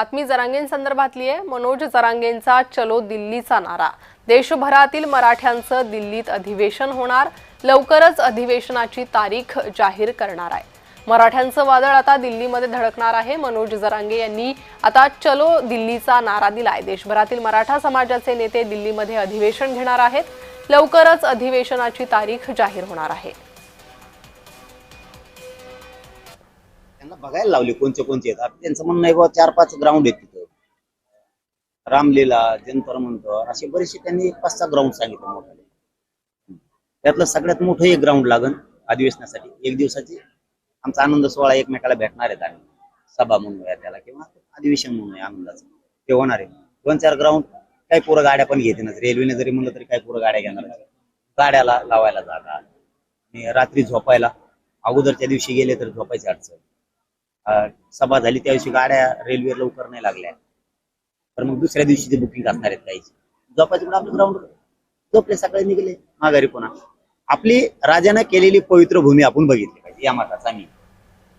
बातमी जरांगेंसंदर्भातली आहे। मनोज जरांगेंचा चलो दिल्लीचा नारा। देशभरातील मराठ्यांचं दिल्लीत अधिवेशन होणार। लवकरच अधिवेशनाची तारीख जाहीर करणार आहे। मराठ्यांचं वादळ आता दिल्लीमध्ये धडकणार आहे। मनोज जरांगे यांनी आता चलो दिल्लीचा नारा दिलाय। देशभरातील मराठा समाजाचे नेते दिल्लीमध्ये अधिवेशन घेणार आहेत। लवकरच अधिवेशनाची तारीख जाहीर होणार आहे। त्यांना बघायला लावले कोणते येतात। त्यांचं म्हणणं आहे बाबा 4-5 ग्राउंड आहेत तिथं, रामलीला, जंतर मंतर असे बरेचसे त्यांनी 5-6 ग्राउंड सांगितले मोठे। त्यातलं सगळ्यात मोठं एक ग्राउंड लागन अधिवेशनासाठी। एक दिवसाची आमचा आनंद सोहळा एकमेकाला भेटणार आहेत आम्ही, सभा म्हणूया त्याला किंवा अधिवेशन म्हणूया आनंदाचं, ते होणार आहे। 2-4 ग्राउंड काही पोरं गाड्या पण घेतीनच, रेल्वेने जरी म्हणलं तरी काही पोरं गाड्या घेणार, गाड्याला लावायला जागा आणि रात्री झोपायला अगोदरच्या दिवशी गेले तर झोपायची अडचण। सभा झाली त्या दिवशी गाड्या रेल्वे लवकर नाही लागल्या तर मग दुसऱ्या दिवशीची बुकिंग असणार आहेत काही। झोपायचे पण आपलं ग्राउंड झोपले, सकाळी निघले माघारी पुन्हा। आपली राजाने केलेली पवित्र भूमी आपण बघितली पाहिजे या मताचा मी।